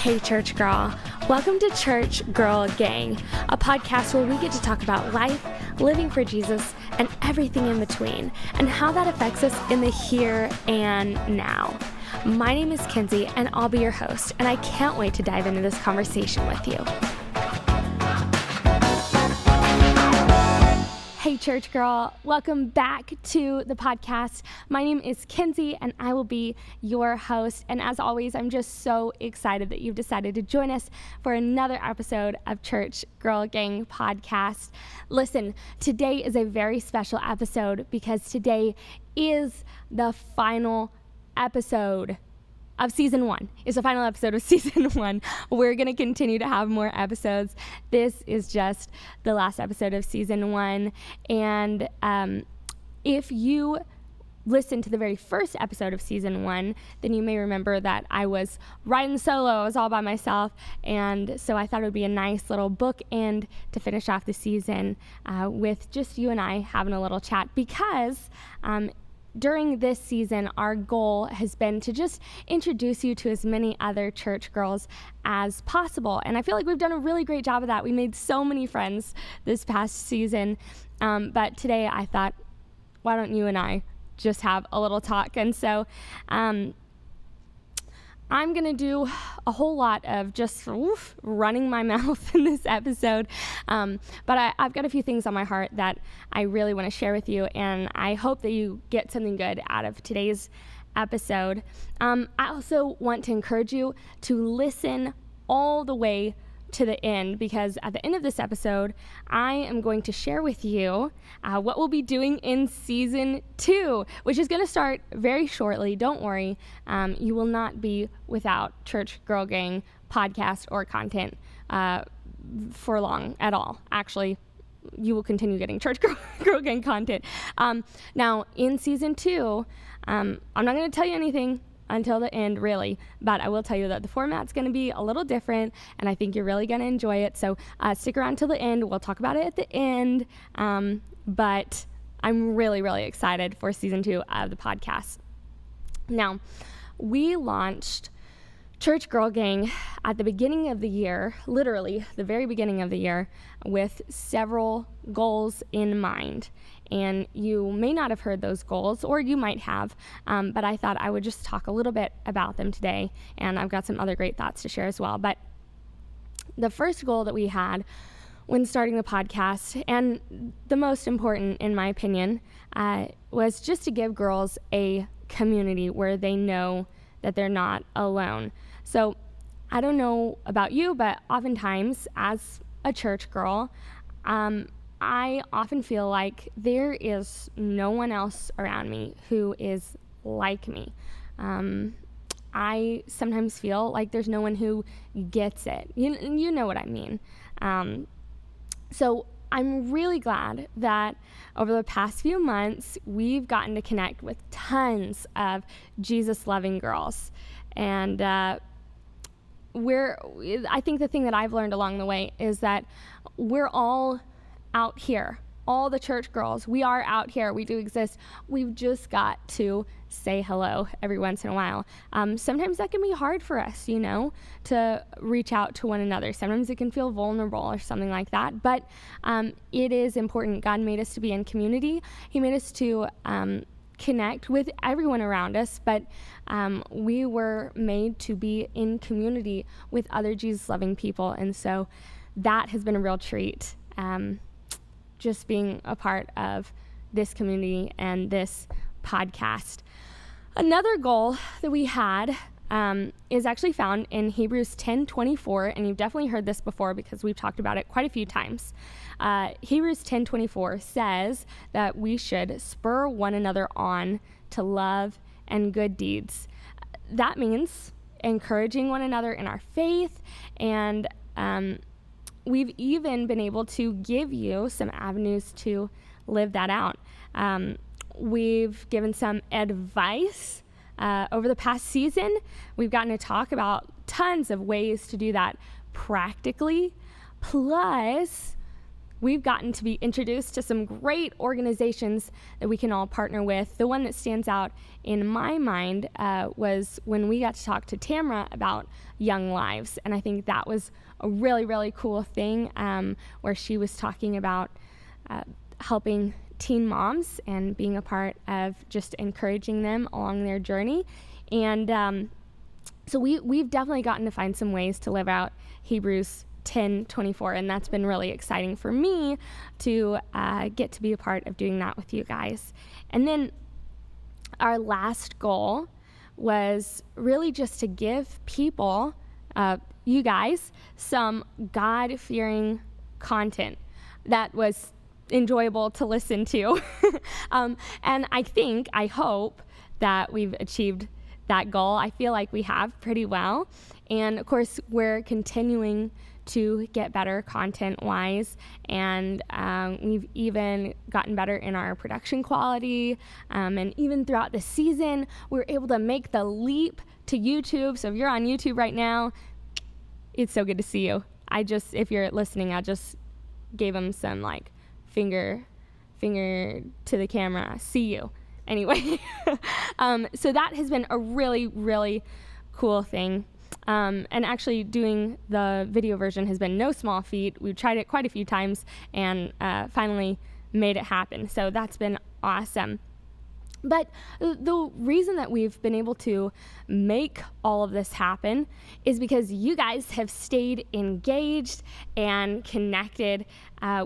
Hey Church Girl, welcome to Church Girl Gang, a podcast where we get to talk about life, living for Jesus, and everything in between, and how that affects us in the here and now. My name is Kenzie, and I'll be your host, and I can't wait to dive into this conversation with you. Hey Church Girl, welcome back to the podcast. My name is Kenzie and I will be your host. And as always, I'm just so excited that you've decided to join us for another episode of Church Girl Gang podcast. Listen, today is a very special episode because today is the final episode of season 1. It's the final episode of season 1. We're going to continue to have more episodes. This is just the last episode of season 1. And if you listened to the very first episode of season 1, then you may remember that I was riding solo. I was all by myself. And so I thought it would be a nice little bookend to finish off the season with just you and I having a little chat because during this season, our goal has been to just introduce you to as many other church girls as possible. And I feel like we've done a really great job of that. We made so many friends this past season. But today I thought, why don't you and I just have a little talk? And so I'm going to do a whole lot of just running my mouth in this episode. But I've got a few things on my heart that I really want to share with you. And I hope that you get something good out of today's episode. I also want to encourage you to listen all the way to the end, because at the end of this episode, I am going to share with you what we'll be doing in season 2, which is going to start very shortly. Don't worry. You will not be without Church Girl Gang podcast or content for long at all. Actually, you will continue getting Church Girl Gang content. Now, in season 2, I'm not going to tell you anything until the end, really, but I will tell you that the format's going to be a little different, and I think you're really going to enjoy it, so stick around till the end. We'll talk about it at the end, but I'm really, really excited for season 2 of the podcast. Now, we launched Church Girl Gang at the beginning of the year, literally the very beginning of the year, with several goals in mind. And you may not have heard those goals, or you might have, but I thought I would just talk a little bit about them today, and I've got some other great thoughts to share as well. But the first goal that we had when starting the podcast, and the most important in my opinion, was just to give girls a community where they know that they're not alone. So I don't know about you, but oftentimes as a church girl, I often feel like there is no one else around me who is like me. I sometimes feel like there's no one who gets it. You know what I mean. So I'm really glad that over the past few months, we've gotten to connect with tons of Jesus-loving girls. And I think the thing that I've learned along the way is that we're all out here. All the church girls, we are out here. We do exist. We've just got to say hello every once in a while. Sometimes that can be hard for us, to reach out to one another. Sometimes it can feel vulnerable or something like that. But it is important. God made us to be in community. He made us to connect with everyone around us, but we were made to be in community with other Jesus-loving people. And so that has been a real treat. Just being a part of this community and this podcast. Another goal that we had is actually found in Hebrews 10:24, and you've definitely heard this before because we've talked about it quite a few times. Hebrews 10:24 says that we should spur one another on to love and good deeds. That means encouraging one another in our faith, and we've even been able to give you some avenues to live that out. We've given some advice over the past season. We've gotten to talk about tons of ways to do that practically. Plus, we've gotten to be introduced to some great organizations that we can all partner with. The one that stands out in my mind was when we got to talk to Tamara about Young Lives. And I think that was a really, really cool thing where she was talking about helping teen moms and being a part of just encouraging them along their journey. And so we've definitely gotten to find some ways to live out Hebrews 10:24, and that's been really exciting for me to get to be a part of doing that with you guys. And then our last goal was really just to give people, you guys, some God-fearing content that was enjoyable to listen to. And I hope that we've achieved that goal. I feel like we have pretty well. And of course, we're continuing to get better content-wise, and we've even gotten better in our production quality, and even throughout the season, we were able to make the leap to YouTube. So if you're on YouTube right now, it's so good to see you. If you're listening, I just gave them some like finger to the camera, see you. Anyway, so that has been a really, really cool thing. And actually doing the video version has been no small feat. We've tried it quite a few times and finally made it happen. So that's been awesome. But the reason that we've been able to make all of this happen is because you guys have stayed engaged and connected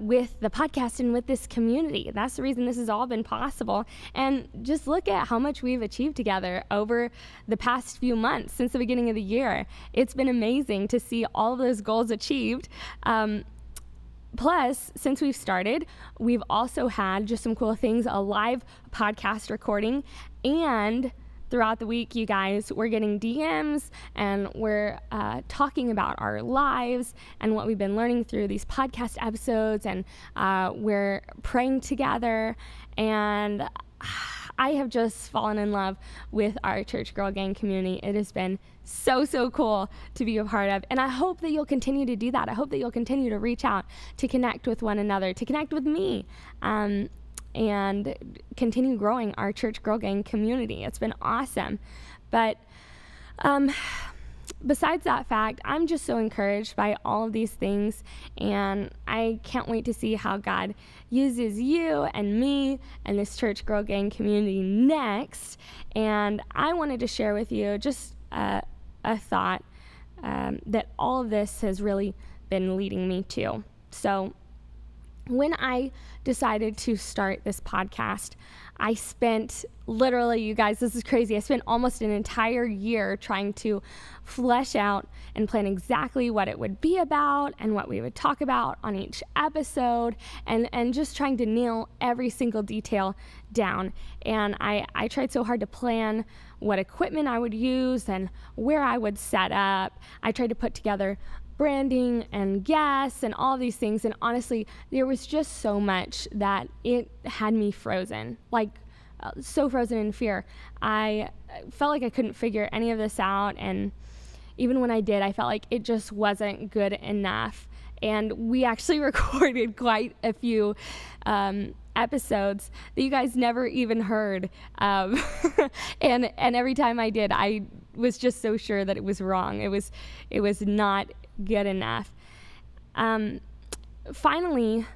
with the podcast and with this community. That's the reason this has all been possible. And just look at how much we've achieved together over the past few months since the beginning of the year. It's been amazing to see all of those goals achieved. Plus, since we've started, we've also had just some cool things, a live podcast recording, and throughout the week, you guys, we're getting DMs and we're talking about our lives and what we've been learning through these podcast episodes, and we're praying together, and I have just fallen in love with our Church Girl Gang community. It has been so cool to be a part of, and I hope that you'll continue to do that. I hope that you'll continue to reach out, to connect with one another, to connect with me, and continue growing our Church Girl Gang community. It's been awesome. But besides that fact, I'm just so encouraged by all of these things, and I can't wait to see how God uses you and me and this Church Girl Gang community next. And I wanted to share with you just a thought that all of this has really been leading me to. So when I decided to start this podcast, I spent literally, you guys, this is crazy. I spent almost an entire year trying to flesh out and plan exactly what it would be about and what we would talk about on each episode, and just trying to nail every single detail down. And I tried so hard to plan what equipment I would use and where I would set up. I tried to put together branding and guests and all these things, and honestly, there was just so much that it had me frozen, so frozen in fear. I felt like I couldn't figure any of this out, and even when I did, I felt like it just wasn't good enough. And we actually recorded quite a few episodes that you guys never even heard, and every time I did, I was just so sure that it was wrong. It was not good enough. Finally,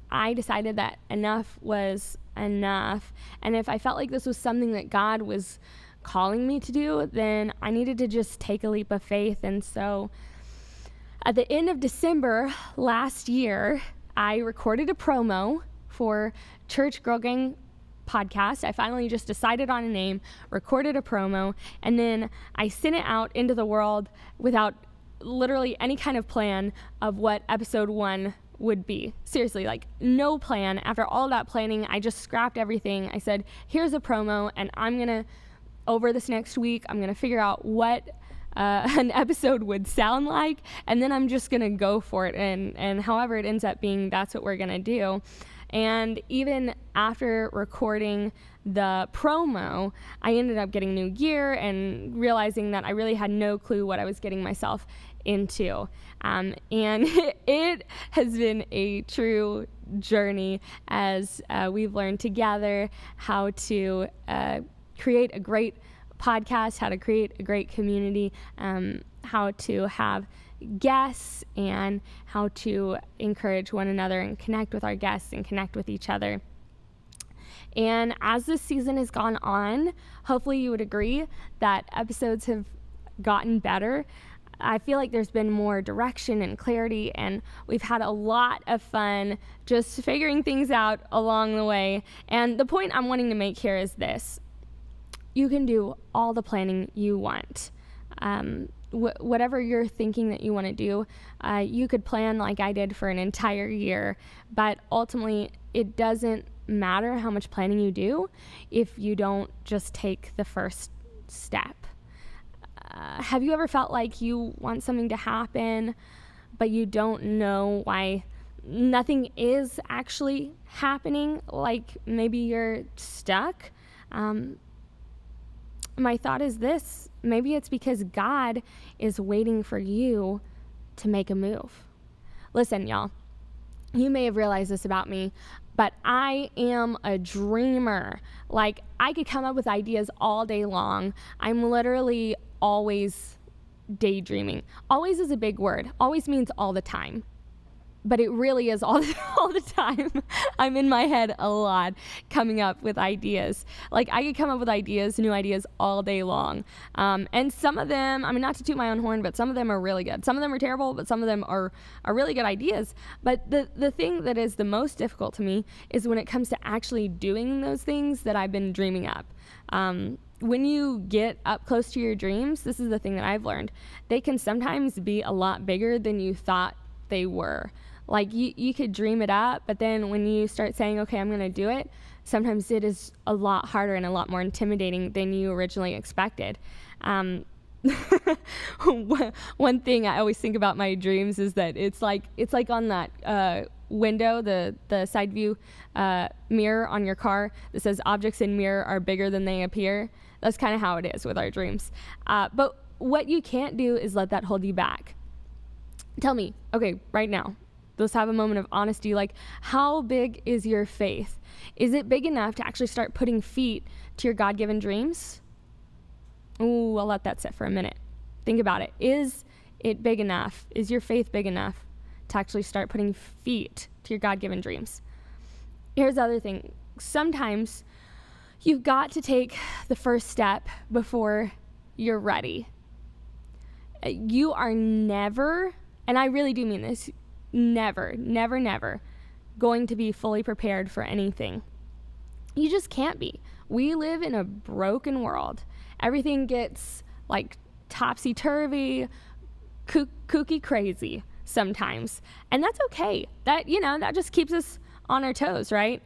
I decided that enough was enough, and if I felt like this was something that God was calling me to do, then I needed to just take a leap of faith. And so at the end of December last year, I recorded a promo for Church Girl Gang podcast. I finally just decided on a name, recorded a promo, and then I sent it out into the world without literally any kind of plan of what episode 1 would be. Seriously, no plan. After all that planning, I just scrapped everything. I said, here's a promo, and over this next week, I'm gonna figure out what an episode would sound like, and then I'm just gonna go for it, and however it ends up being, that's what we're gonna do. And even after recording the promo, I ended up getting new gear and realizing that I really had no clue what I was getting myself into. And it has been a true journey as we've learned together how to create a great podcast, how to create a great community, how to have guests, and how to encourage one another and connect with our guests and connect with each other. And as this season has gone on, hopefully you would agree that episodes have gotten better. I feel like there's been more direction and clarity, and we've had a lot of fun just figuring things out along the way. And the point I'm wanting to make here is this: you can do all the planning you want. Whatever you're thinking that you want to do, you could plan like I did for an entire year, but ultimately it doesn't matter how much planning you do if you don't just take the first step. Have you ever felt like you want something to happen, but you don't know why nothing is actually happening? Like maybe you're stuck? My thought is this: maybe it's because God is waiting for you to make a move. Listen, y'all, you may have realized this about me, but I am a dreamer. Like, I could come up with ideas all day long. I'm literally always daydreaming. Always is a big word. Always means all the time. But it really is all the time. I'm in my head a lot coming up with ideas. Like, I could come up with new ideas all day long. And some of them, I mean, not to toot my own horn, but some of them are really good. Some of them are terrible, but some of them are really good ideas. But the thing that is the most difficult to me is when it comes to actually doing those things that I've been dreaming up. When you get up close to your dreams, this is the thing that I've learned. They can sometimes be a lot bigger than you thought they were. Like you could dream it up, but then when you start saying, okay, I'm going to do it, sometimes it is a lot harder and a lot more intimidating than you originally expected. One thing I always think about my dreams is that it's like on that window, the side view mirror on your car that says objects in mirror are bigger than they appear. That's kind of how it is with our dreams. But what you can't do is let that hold you back. Tell me, okay, right now, let's have a moment of honesty. Like, how big is your faith? Is it big enough to actually start putting feet to your God-given dreams? Ooh, I'll let that sit for a minute. Think about it. Is it big enough? Is your faith big enough to actually start putting feet to your God-given dreams? Here's the other thing. Sometimes you've got to take the first step before you're ready. You are never, and I really do mean this, never going to be fully prepared for anything. You just can't be. We live in a broken world. Everything gets like topsy-turvy, kooky crazy sometimes. And that's okay. That just keeps us on our toes, right?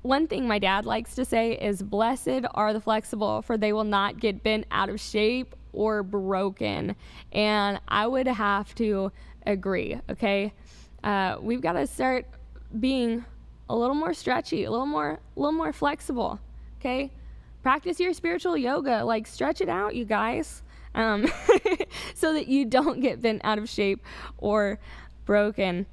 One thing my dad likes to say is, blessed are the flexible, for they will not get bent out of shape or broken. And I would have to agree, okay? We've got to start being a little more stretchy, a little more flexible, okay? Practice your spiritual yoga, like stretch it out, you guys, so that you don't get bent out of shape or broken.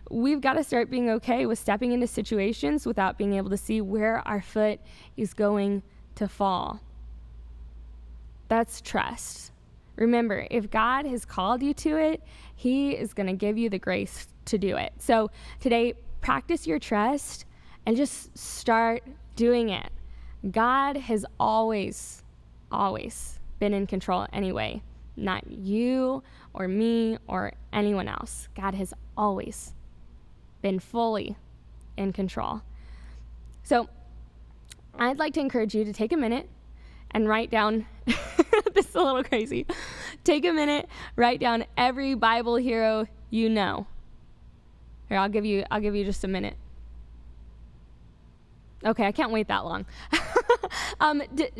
We've got to start being okay with stepping into situations without being able to see where our foot is going to fall. That's trust. Remember, if God has called you to it, He is going to give you the grace to do it. So today, practice your trust and just start doing it. God has always been in control anyway. Not you or me or anyone else. God has always been fully in control. So I'd like to encourage you to take a minute and write down, this is a little crazy, take a minute, write down every Bible hero you know. Here, I'll give you just a minute. Okay, I can't wait that long.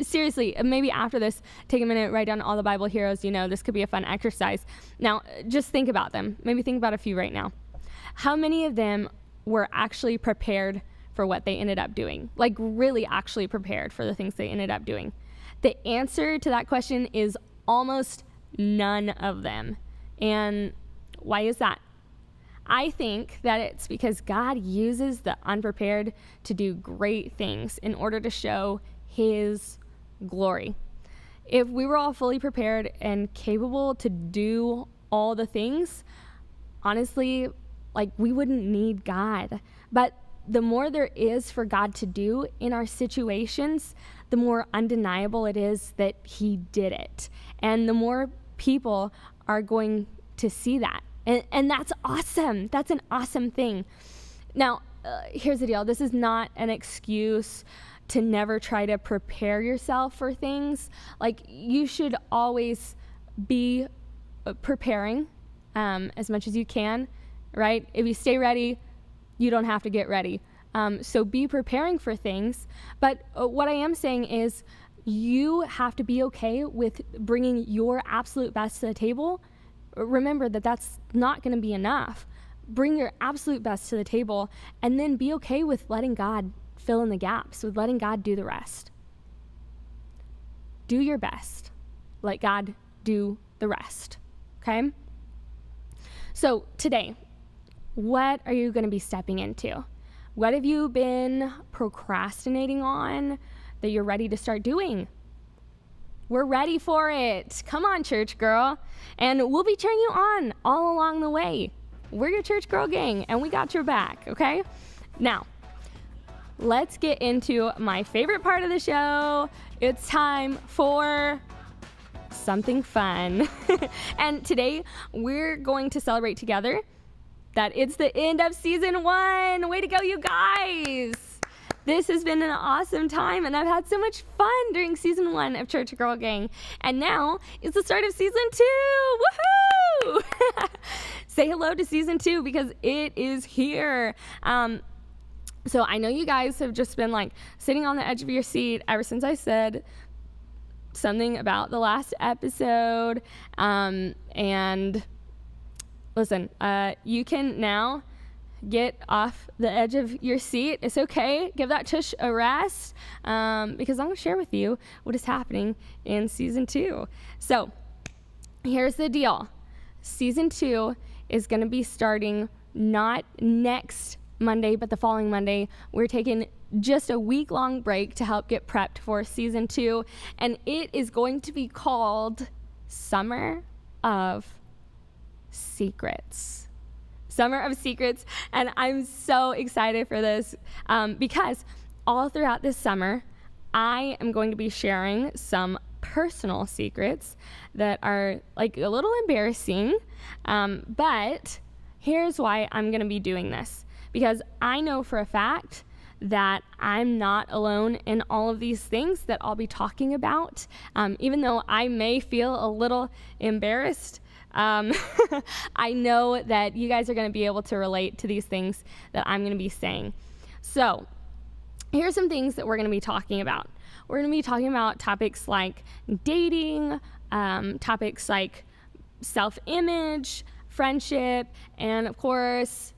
Seriously, maybe after this, take a minute, write down all the Bible heroes you know. This could be a fun exercise. Now, just think about them. Maybe think about a few right now. How many of them were actually prepared for what they ended up doing, like really actually prepared for the things they ended up doing? The answer to that question is almost none of them. And why is that? I think that it's because God uses the unprepared to do great things in order to show his glory. If we were all fully prepared and capable to do all the things, honestly, like we wouldn't need God. But the more there is for God to do in our situations, the more undeniable it is that he did it. And the more people are going to see that. And that's awesome. That's an awesome thing. Now, here's the deal. This is not an excuse to never try to prepare yourself for things. Like, you should always be preparing as much as you can, right? If you stay ready, you don't have to get ready. So be preparing for things. But what I am saying is you have to be okay with bringing your absolute best to the table. Remember that that's not going to be enough. Bring your absolute best to the table, and then be okay with letting God fill in the gaps, with letting God do the rest. Do your best. Let God do the rest. Okay? So today, what are you going to be stepping into? What have you been procrastinating on that you're ready to start doing? We're ready for it. Come on, church girl. And we'll be cheering you on all along the way. We're your church girl gang, and we got your back, okay? Now, let's get into my favorite part of the show. It's time for something fun. And today, we're going to celebrate together that it's the end of season 1. Way to go, you guys. This has been an awesome time, and I've had so much fun during season 1 of Church Girl Gang. And now it's the start of season 2. Woohoo! Say hello to season 2 because it is here. So I know you guys have just been like sitting on the edge of your seat ever since I said something about the last episode. And listen, you can now get off the edge of your seat. It's okay. Give that tush a rest, because I'm going to share with you what is happening in season 2. So here's the deal. Season 2 is going to be starting not next Monday, but the following Monday. We're taking just a week-long break to help get prepped for season 2, and it is going to be called Summer of Secrets. Summer of Secrets, and I'm so excited for this because all throughout this summer, I am going to be sharing some personal secrets that are like a little embarrassing, but here's why I'm going to be doing this, because I know for a fact that I'm not alone in all of these things that I'll be talking about, even though I may feel a little embarrassed. I know that you guys are going to be able to relate to these things that I'm going to be saying. So here's some things that we're going to be talking about. We're going to be talking about topics like dating, topics like self-image, friendship, and of course,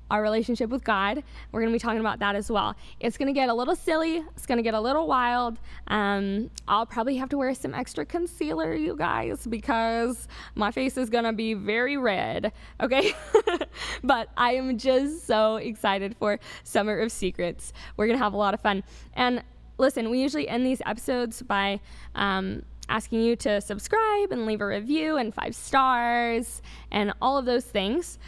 our relationship with God. We're going to be talking about that as well. It's going to get a little silly. It's going to get a little wild. I'll probably have to wear some extra concealer, you guys, because my face is going to be very red, okay? But I am just so excited for Summer of Secrets. We're going to have a lot of fun. And listen, we usually end these episodes by asking you to subscribe and leave a review and 5 stars and all of those things.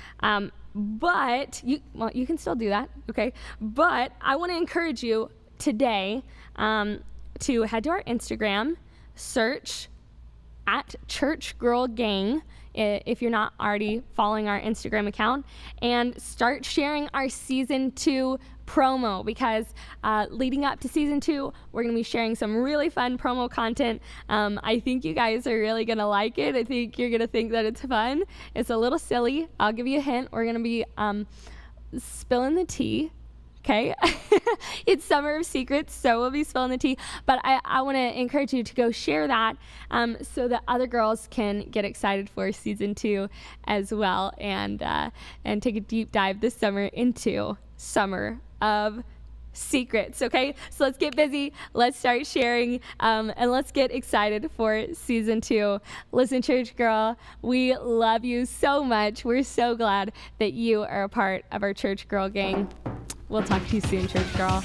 But you can still do that, okay? But I want to encourage you today to head to our Instagram, search at Church Girl Gang if you're not already following our Instagram account, and start sharing our season 2 promo, because leading up to season 2, we're going to be sharing some really fun promo content. I think you guys are really going to like it. I think you're going to think that it's fun. It's a little silly. I'll give you a hint. We're going to be spilling the tea, okay? It's Summer of Secrets, so we'll be spilling the tea. But I want to encourage you to go share that so that other girls can get excited for season 2 as well, and take a deep dive this summer into Summer of Secrets. Okay, so let's get busy, let's start sharing, and let's get excited for season 2. Listen, church girl, we love you so much. We're so glad that you are a part of our church girl gang. We'll talk to you soon, church girl.